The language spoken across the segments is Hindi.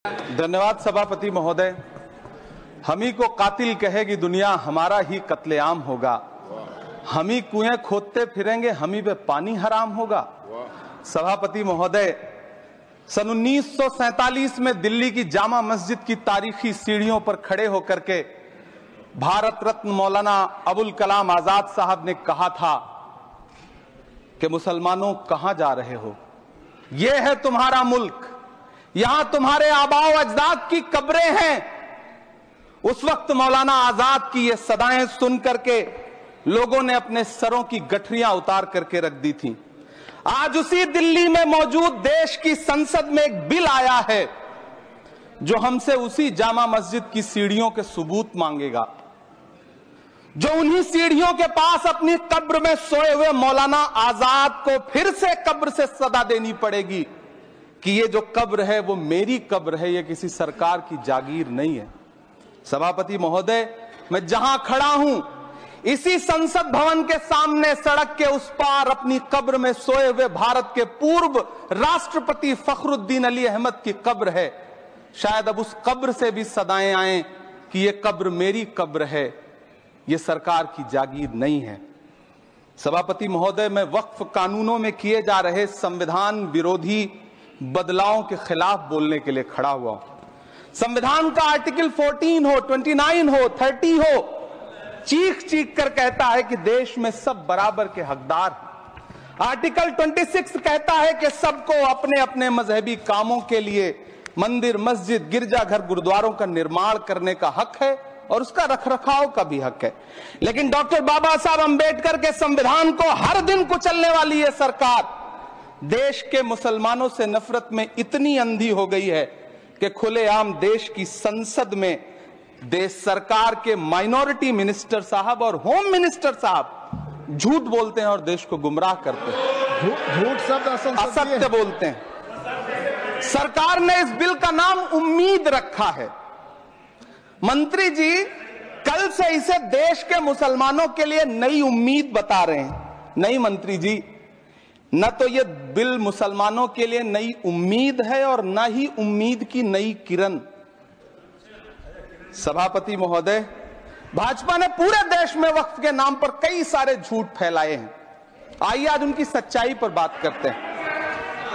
धन्यवाद सभापति महोदय। हम ही को कातिल कहेगी दुनिया, हमारा ही कत्लेआम होगा। हम ही कुएं खोदते फिरेंगे, हम ही पे पानी हराम होगा। सभापति महोदय, सन 1947 में दिल्ली की जामा मस्जिद की तारीखी सीढ़ियों पर खड़े होकर के भारत रत्न मौलाना अबुल कलाम आजाद साहब ने कहा था कि मुसलमानों कहां जा रहे हो, ये है तुम्हारा मुल्क, यहां तुम्हारे आबाओ अजदाद की कब्रें हैं। उस वक्त मौलाना आजाद की ये सदाएं सुन करके लोगों ने अपने सरों की गठरियां उतार करके रख दी थी। आज उसी दिल्ली में मौजूद देश की संसद में एक बिल आया है जो हमसे उसी जामा मस्जिद की सीढ़ियों के सबूत मांगेगा, जो उन्हीं सीढ़ियों के पास अपनी कब्र में सोए हुए मौलाना आजाद को फिर से कब्र से सदा देनी पड़ेगी कि ये जो कब्र है वो मेरी कब्र है, ये किसी सरकार की जागीर नहीं है। सभापति महोदय, मैं जहां खड़ा हूं इसी संसद भवन के सामने सड़क के उस पार अपनी कब्र में सोए हुए भारत के पूर्व राष्ट्रपति फखरुद्दीन अली अहमद की कब्र है। शायद अब उस कब्र से भी सदाएं आए कि ये कब्र मेरी कब्र है, ये सरकार की जागीर नहीं है। सभापति महोदय, मैं वक्फ कानूनों में किए जा रहे संविधान विरोधी बदलावों के खिलाफ बोलने के लिए खड़ा हुआ हूं। संविधान का आर्टिकल 14 हो, 29 हो, 30 हो, चीख चीख कर कहता है कि देश में सब बराबर के हकदार हैं। आर्टिकल 26 कहता है कि सबको अपने अपने मजहबी कामों के लिए मंदिर, मस्जिद, गिरजाघर, गुरुद्वारों का निर्माण करने का हक है और उसका रखरखाव का भी हक है। लेकिन डॉक्टर बाबा साहब अंबेडकर के संविधान को हर दिन कुचलने वाली ये सरकार देश के मुसलमानों से नफरत में इतनी अंधी हो गई है कि खुलेआम देश की संसद में देश सरकार के माइनॉरिटी मिनिस्टर साहब और होम मिनिस्टर साहब झूठ बोलते हैं और देश को गुमराह करते हैं, झूठ शब्द असत्य बोलते हैं। सरकार ने इस बिल का नाम उम्मीद रखा है। मंत्री जी कल से इसे देश के मुसलमानों के लिए नई उम्मीद बता रहे हैं। नहीं मंत्री जी, न तो ये बिल मुसलमानों के लिए नई उम्मीद है और न ही उम्मीद की नई किरण। सभापति महोदय, भाजपा ने पूरे देश में वक्फ के नाम पर कई सारे झूठ फैलाए हैं। आइए आज उनकी सच्चाई पर बात करते हैं।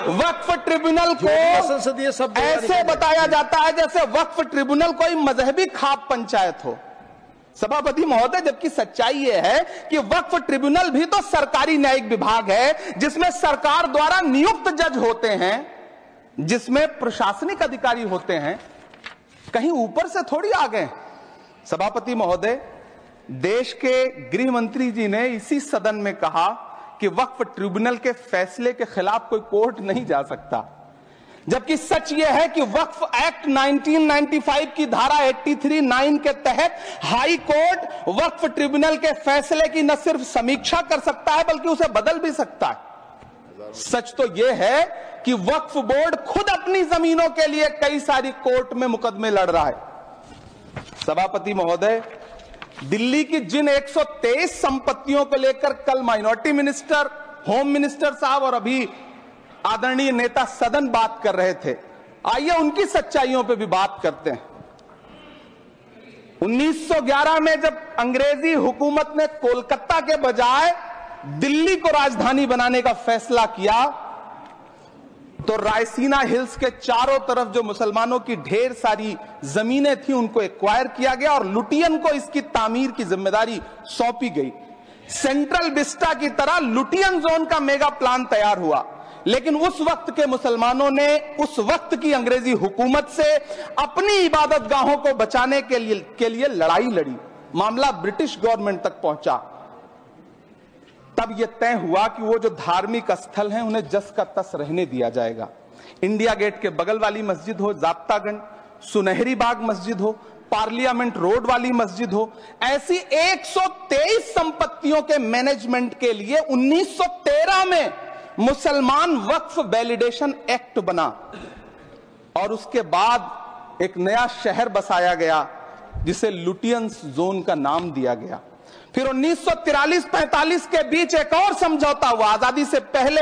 वक्फ ट्रिब्यूनल को संसदीय शब्द ऐसे बताया जाता है जैसे वक्फ ट्रिब्यूनल कोई मजहबी खाप पंचायत हो। सभापति महोदय, जबकि सच्चाई यह है कि वक्फ ट्रिब्यूनल भी तो सरकारी न्यायिक विभाग है जिसमें सरकार द्वारा नियुक्त जज होते हैं, जिसमें प्रशासनिक अधिकारी होते हैं, कहीं ऊपर से थोड़ी आ गए। सभापति महोदय, देश के गृह मंत्री जी ने इसी सदन में कहा कि वक्फ ट्रिब्यूनल के फैसले के खिलाफ कोई कोर्ट नहीं जा सकता, जबकि सच यह है कि वक्फ एक्ट 1995 की धारा 83(9) के तहत हाई कोर्ट वक्फ ट्रिब्यूनल के फैसले की न सिर्फ समीक्षा कर सकता है बल्कि उसे बदल भी सकता है। सच तो यह है कि वक्फ बोर्ड खुद अपनी जमीनों के लिए कई सारी कोर्ट में मुकदमे लड़ रहा है। सभापति महोदय, दिल्ली की जिन 123 संपत्तियों को लेकर कल माइनॉरिटी मिनिस्टर, होम मिनिस्टर साहब और अभी आदरणीय नेता सदन बात कर रहे थे, आइए उनकी सच्चाइयों पे भी बात करते हैं। 1911 में जब अंग्रेजी हुकूमत ने कोलकाता के बजाय दिल्ली को राजधानी बनाने का फैसला किया तो रायसीना हिल्स के चारों तरफ जो मुसलमानों की ढेर सारी जमीनें थी उनको एक्वायर किया गया और लुटियन को इसकी तामीर की जिम्मेदारी सौंपी गई। सेंट्रल विस्टा की तरह लुटियन जोन का मेगा प्लान तैयार हुआ, लेकिन उस वक्त के मुसलमानों ने उस वक्त की अंग्रेजी हुकूमत से अपनी इबादत गाहों को बचाने के लिए लड़ाई लड़ी। मामला ब्रिटिश गवर्नमेंट तक पहुंचा। तब यह तय हुआ कि वो जो धार्मिक स्थल हैं उन्हें जस का तस रहने दिया जाएगा। इंडिया गेट के बगल वाली मस्जिद हो, जाप्तागंज, सुनहरी बाग मस्जिद हो, पार्लियामेंट रोड वाली मस्जिद हो, ऐसी 123 संपत्तियों के मैनेजमेंट के लिए 1913 में मुसलमान वक्फ वैलिडेशन एक्ट बना और उसके बाद एक नया शहर बसाया गया जिसे लुटियंस जोन का नाम दिया गया। फिर 1943-45 के बीच एक और समझौता हुआ। आजादी से पहले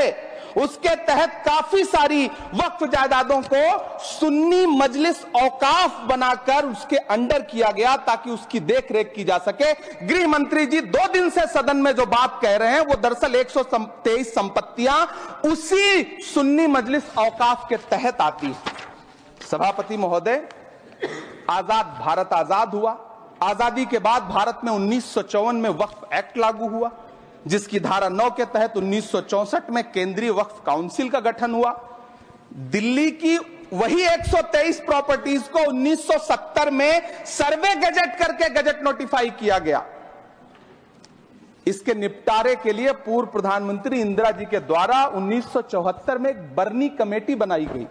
उसके तहत काफी सारी वक्फ जायदादों को सुन्नी मजलिस औकाफ बनाकर उसके अंडर किया गया ताकि उसकी देखरेख की जा सके। गृह मंत्री जी 2 दिन से सदन में जो बात कह रहे हैं वो दरअसल 123 संपत्तियां उसी सुन्नी मजलिस औकाफ के तहत आती है। सभापति महोदय, आजाद भारत आजाद हुआ। आजादी के बाद भारत में 1954 में वक्फ एक्ट लागू हुआ, जिसकी धारा 9 के तहत 1964 में केंद्रीय वक्फ काउंसिल का गठन हुआ। दिल्ली की वही 123 प्रॉपर्टीज को 1970 में सर्वे गजट करके गजट नोटिफाई किया गया। इसके निपटारे के लिए पूर्व प्रधानमंत्री इंदिरा जी के द्वारा 1974 में एक बर्नी कमेटी बनाई गई।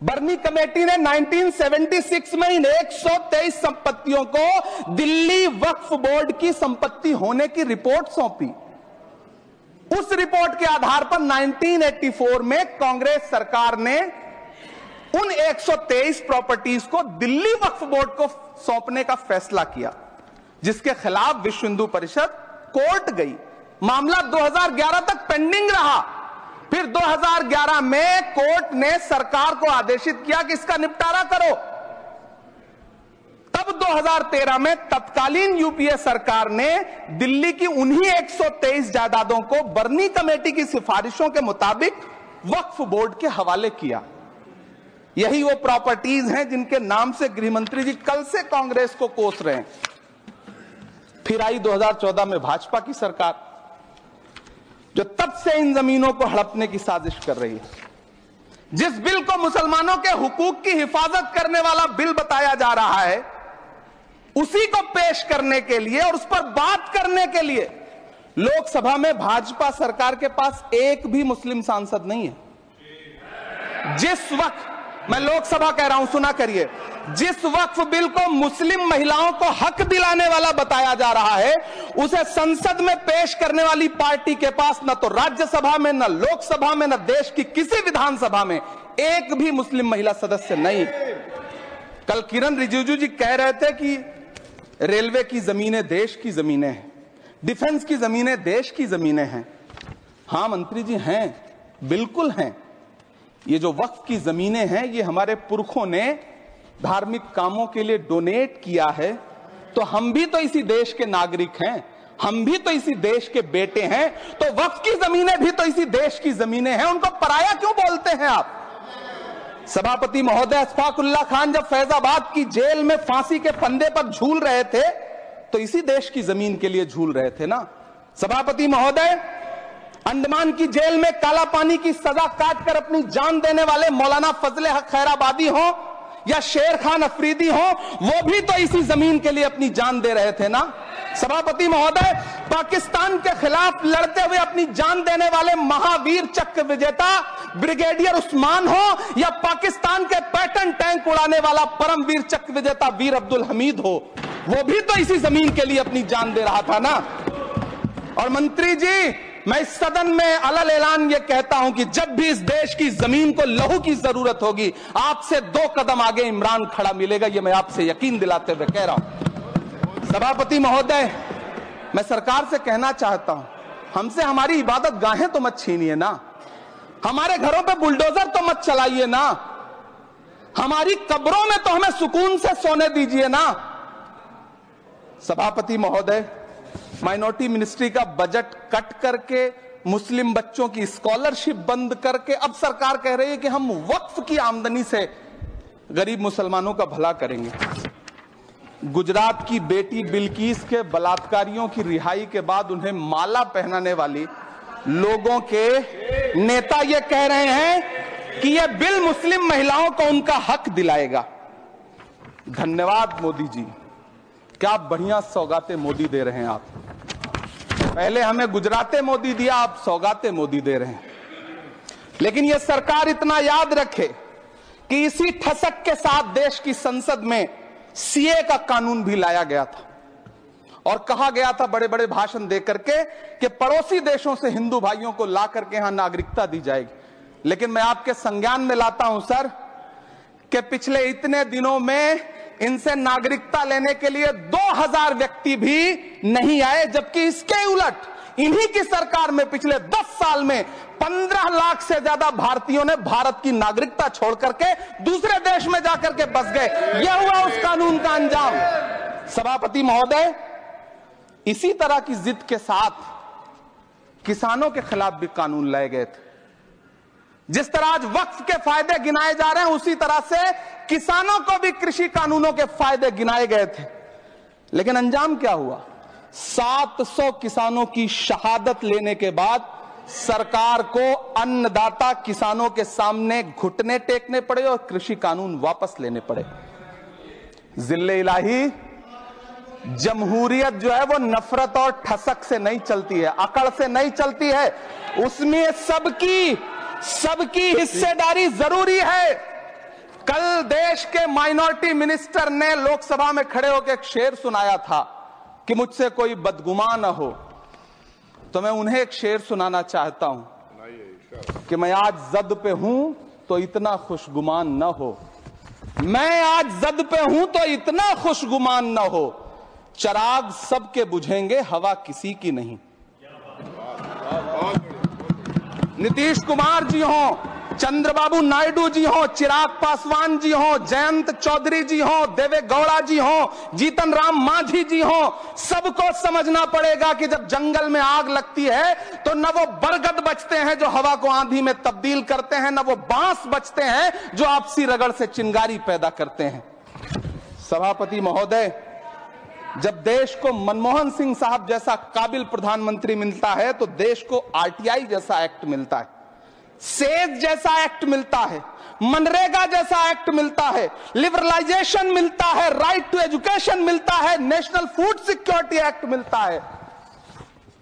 बर्नी कमेटी ने 1976 में इन 123 संपत्तियों को दिल्ली वक्फ बोर्ड की संपत्ति होने की रिपोर्ट सौंपी। उस रिपोर्ट के आधार पर 1984 में कांग्रेस सरकार ने उन 123 प्रॉपर्टीज को दिल्ली वक्फ बोर्ड को सौंपने का फैसला किया, जिसके खिलाफ विश्व हिंदू परिषद कोर्ट गई। मामला 2011 तक पेंडिंग रहा। फिर 2011 में कोर्ट ने सरकार को आदेशित किया कि इसका निपटारा करो। तब 2013 में तत्कालीन यूपीए सरकार ने दिल्ली की उन्हीं 123 जायदादों को बर्नी कमेटी की सिफारिशों के मुताबिक वक्फ बोर्ड के हवाले किया। यही वो प्रॉपर्टीज हैं जिनके नाम से गृह मंत्री जी कल से कांग्रेस को कोस रहे हैं। फिर आई 2014 में भाजपा की सरकार, जो तब से इन जमीनों को हड़पने की साजिश कर रही है। जिस बिल को मुसलमानों के हुकूक की हिफाजत करने वाला बिल बताया जा रहा है, उसी को पेश करने के लिए और उस पर बात करने के लिए लोकसभा में भाजपा सरकार के पास एक भी मुस्लिम सांसद नहीं है। जिस वक्त, मैं लोकसभा कह रहा हूं, सुना करिए, जिस वक्फ बिल को मुस्लिम महिलाओं को हक दिलाने वाला बताया जा रहा है, उसे संसद में पेश करने वाली पार्टी के पास न तो राज्यसभा में, न लोकसभा में, न देश की किसी विधानसभा में एक भी मुस्लिम महिला सदस्य नहीं। कल किरण रिजिजू जी कह रहे थे कि रेलवे की जमीनें देश की जमीनें हैं, डिफेंस की जमीनें देश की जमीनें हैं। हां मंत्री जी, हैं, बिल्कुल हैं। ये जो वक्फ की जमीनें हैं, ये हमारे पुरखों ने धार्मिक कामों के लिए डोनेट किया है। तो हम भी तो इसी देश के नागरिक हैं, हम भी तो इसी देश के बेटे हैं, तो वक्फ की जमीनें भी तो इसी देश की जमीनें हैं। उनको पराया क्यों बोलते हैं आप? सभापति महोदय, अशफाकुल्लाह खान जब फैजाबाद की जेल में फांसी के फंदे पर झूल रहे थे, तो इसी देश की जमीन के लिए झूल रहे थे ना। सभापति महोदय, अंडमान की जेल में काला पानी की सजा काटकर अपनी जान देने वाले मौलाना फजले हक खैराबादी हो या शेर खान अफरीदी हो, वो भी तो इसी जमीन के लिए अपनी जान दे रहे थे ना। सभापति महोदय, पाकिस्तान के खिलाफ लड़ते हुए अपनी जान देने वाले महावीर चक्र विजेता ब्रिगेडियर उस्मान हो या पाकिस्तान के पैटर्न टैंक उड़ाने वाला परमवीर चक्र विजेता वीर अब्दुल हमीद हो, वो भी तो इसी जमीन के लिए अपनी जान दे रहा था ना। और मंत्री जी, मैं इस सदन में अलल ऐलान ये कहता हूं कि जब भी इस देश की जमीन को लहू की जरूरत होगी, आपसे 2 कदम आगे इमरान खड़ा मिलेगा। ये मैं आपसे यकीन दिलाते हुए कह रहा हूं। सभापति महोदय, मैं सरकार से कहना चाहता हूं, हमसे हमारी इबादत गाहें तो मत छीनिए ना, हमारे घरों पे बुलडोजर तो मत चलाइए ना, हमारी कब्रों में तो हमें सुकून से सोने दीजिए ना। सभापति महोदय, माइनॉरिटी मिनिस्ट्री का बजट कट करके, मुस्लिम बच्चों की स्कॉलरशिप बंद करके अब सरकार कह रही है कि हम वक्फ की आमदनी से गरीब मुसलमानों का भला करेंगे। गुजरात की बेटी बिल्किस के बलात्कारियों की रिहाई के बाद उन्हें माला पहनाने वाली लोगों के नेता ये कह रहे हैं कि यह बिल मुस्लिम महिलाओं को उनका हक दिलाएगा। धन्यवाद मोदी जी, क्या बढ़िया सौगातें मोदी दे रहे हैं आप। पहले हमें गुजराते मोदी दिया, आप सौगातें मोदी दे रहे हैं। लेकिन यह सरकार इतना याद रखे कि इसी ठसक के साथ देश की संसद में सीए का कानून भी लाया गया था और कहा गया था बड़े बड़े भाषण देकर के कि पड़ोसी देशों से हिंदू भाइयों को ला करके यहां नागरिकता दी जाएगी। लेकिन मैं आपके संज्ञान में लाता हूं सर कि पिछले इतने दिनों में इनसे नागरिकता लेने के लिए 2000 व्यक्ति भी नहीं आए, जबकि इसके उलट इन्हीं की सरकार में पिछले 10 साल में 15 लाख से ज्यादा भारतीयों ने भारत की नागरिकता छोड़ करके दूसरे देश में जाकर के बस गए। यह हुआ उस कानून का अंजाम। सभापति महोदय, इसी तरह की जिद के साथ किसानों के खिलाफ भी कानून लाए गए थे। जिस तरह आज वक्फ के फायदे गिनाए जा रहे हैं, उसी तरह से किसानों को भी कृषि कानूनों के फायदे गिनाए गए थे। लेकिन अंजाम क्या हुआ? 700 किसानों की शहादत लेने के बाद सरकार को अन्नदाता किसानों के सामने घुटने टेकने पड़े और कृषि कानून वापस लेने पड़े। जिल्ले इलाही, जमहूरियत जो है वो नफरत और ठसक से नहीं चलती है, अकड़ से नहीं चलती है। उसमें सबकी हिस्सेदारी जरूरी है। कल देश के माइनॉरिटी मिनिस्टर ने लोकसभा में खड़े होकर एक शेर सुनाया था कि मुझसे कोई बदगुमान न हो, तो मैं उन्हें एक शेर सुनाना चाहता हूं कि मैं आज जद पे हूं तो इतना खुशगुमान न हो, मैं आज जद पे हूं तो इतना खुशगुमान न हो, चराग सबके बुझेंगे हवा किसी की नहीं। नीतीश कुमार जी हो, चंद्रबाबू नायडू जी हो, चिराग पासवान जी हो, जयंत चौधरी जी हो, देवे गौड़ा जी हो, जीतन राम मांझी जी हो, सबको समझना पड़ेगा कि जब जंगल में आग लगती है तो न वो बरगद बचते हैं जो हवा को आंधी में तब्दील करते हैं, न वो बांस बचते हैं जो आपसी रगड़ से चिंगारी पैदा करते हैं। सभापति महोदय, जब देश को मनमोहन सिंह साहब जैसा काबिल प्रधानमंत्री मिलता है तो देश को आरटीआई जैसा एक्ट मिलता है, सेज जैसा एक्ट मिलता है, मनरेगा जैसा एक्ट मिलता है, लिबरलाइजेशन मिलता है, राइट टू एजुकेशन मिलता है, नेशनल फूड सिक्योरिटी एक्ट मिलता है।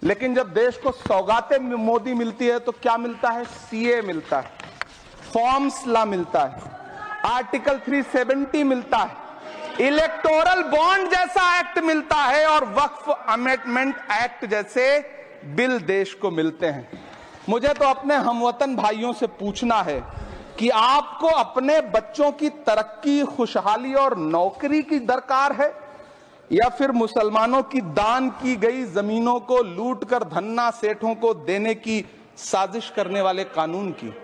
लेकिन जब देश को सौगातें मोदी मिलती है तो क्या मिलता है? सीए मिलता है, फॉर्म्स लॉ मिलता है, आर्टिकल 370 मिलता है, इलेक्टोरल बॉन्ड जैसा एक्ट मिलता है और वक्फ अमेंडमेंट एक्ट जैसे बिल देश को मिलते हैं। मुझे तो अपने हमवतन भाइयों से पूछना है कि आपको अपने बच्चों की तरक्की, खुशहाली और नौकरी की दरकार है या फिर मुसलमानों की दान की गई जमीनों को लूटकर धन्ना सेठों को देने की साजिश करने वाले कानून की?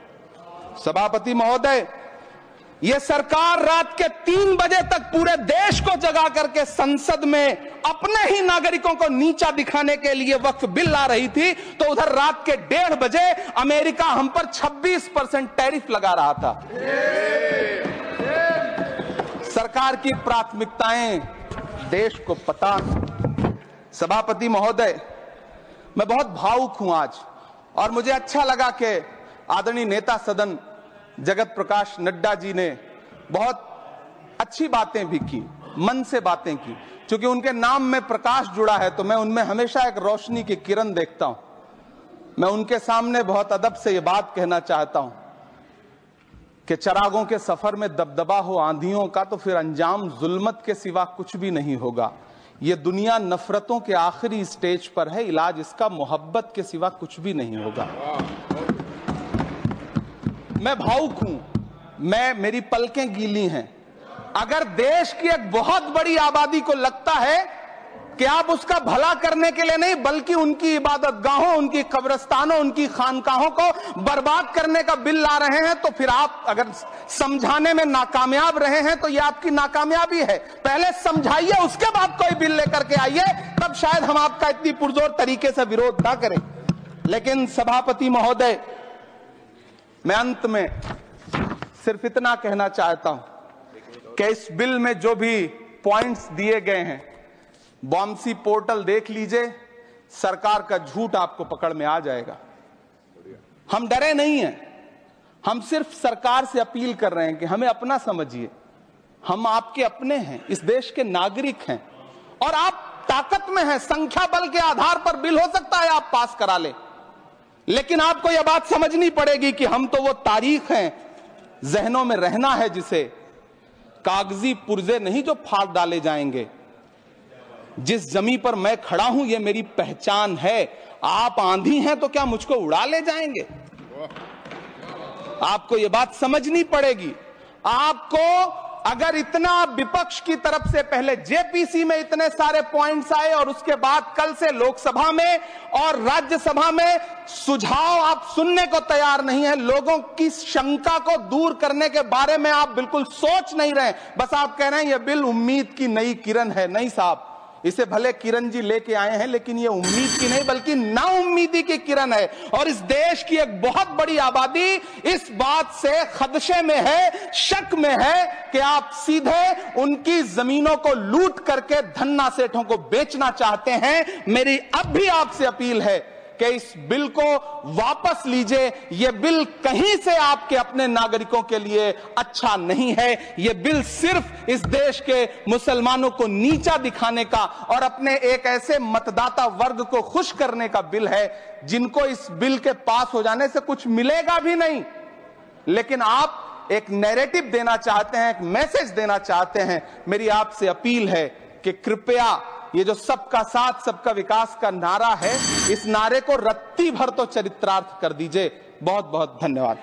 सभापति महोदय, यह सरकार रात के 3 बजे तक पूरे देश को जगा करके संसद में अपने ही नागरिकों को नीचा दिखाने के लिए वक्फ बिल ला रही थी, तो उधर रात के 1:30 बजे अमेरिका हम पर 26% टैरिफ लगा रहा था। सरकार की प्राथमिकताएं देश को पता। सभापति महोदय, मैं बहुत भावुक हूं आज, और मुझे अच्छा लगा कि आदरणीय नेता सदन जगत प्रकाश नड्डा जी ने बहुत अच्छी बातें भी की, मन से बातें की। क्योंकि उनके नाम में प्रकाश जुड़ा है तो मैं उनमें हमेशा एक रोशनी की किरण देखता हूं। मैं उनके सामने बहुत अदब से यह बात कहना चाहता हूं कि चरागों के सफर में दबदबा हो आंधियों का तो फिर अंजाम जुल्मत के सिवा कुछ भी नहीं होगा। यह दुनिया नफरतों के आखिरी स्टेज पर है, इलाज इसका मोहब्बत के सिवा कुछ भी नहीं होगा। मैं भावुक हूं, मेरी पलकें गीली हैं। अगर देश की एक बहुत बड़ी आबादी को लगता है कि आप उसका भला करने के लिए नहीं बल्कि उनकी इबादतगाहों, उनकी कब्रिस्तानों, उनकी खानकाहों को बर्बाद करने का बिल ला रहे हैं, तो फिर आप अगर समझाने में नाकामयाब रहे हैं तो यह आपकी नाकामयाबी है। पहले समझाइए, उसके बाद कोई बिल लेकर के आइए, तब शायद हम आपका इतनी पुरजोर तरीके से विरोध ना करें। लेकिन सभापति महोदय, मैं अंत में सिर्फ इतना कहना चाहता हूं कि इस बिल में जो भी पॉइंट्स दिए गए हैं, बॉम्सी पोर्टल देख लीजिए, सरकार का झूठ आपको पकड़ में आ जाएगा। हम डरे नहीं हैं, हम सिर्फ सरकार से अपील कर रहे हैं कि हमें अपना समझिए। हम आपके अपने हैं, इस देश के नागरिक हैं और आप ताकत में हैं। संख्या बल के आधार पर बिल हो सकता है आप पास करा ले, लेकिन आपको यह बात समझनी पड़ेगी कि हम तो वो तारीख हैं, जहनों में रहना है जिसे कागजी पुर्जे नहीं जो फाड़ डाले जाएंगे। जिस जमीन पर मैं खड़ा हूं यह मेरी पहचान है। आप आंधी हैं तो क्या मुझको उड़ा ले जाएंगे? आपको यह बात समझनी पड़ेगी। आपको अगर इतना विपक्ष की तरफ से पहले जेपीसी में इतने सारे पॉइंट्स आए और उसके बाद कल से लोकसभा में और राज्यसभा में सुझाव आप सुनने को तैयार नहीं है, लोगों की शंका को दूर करने के बारे में आप बिल्कुल सोच नहीं रहे, बस आप कह रहे हैं यह बिल उम्मीद की नई किरण है। नहीं साहब, इसे भले किरण जी लेके आए हैं, लेकिन ये उम्मीद की नहीं बल्कि नाउम्मीदी की किरण है। और इस देश की एक बहुत बड़ी आबादी इस बात से खदशे में है, शक में है कि आप सीधे उनकी जमीनों को लूट करके धन्ना सेठों को बेचना चाहते हैं। मेरी अब भी आपसे अपील है कि इस बिल को वापस लीजिए। यह बिल कहीं से आपके अपने नागरिकों के लिए अच्छा नहीं है। यह बिल सिर्फ इस देश के मुसलमानों को नीचा दिखाने का और अपने एक ऐसे मतदाता वर्ग को खुश करने का बिल है जिनको इस बिल के पास हो जाने से कुछ मिलेगा भी नहीं। लेकिन आप एक नैरेटिव देना चाहते हैं, एक मैसेज देना चाहते हैं। मेरी आपसे अपील है कि कृपया ये जो सबका साथ सबका विकास का नारा है, इस नारे को रत्ती भर तो चरित्रार्थ कर दीजिए। बहुत बहुत धन्यवाद।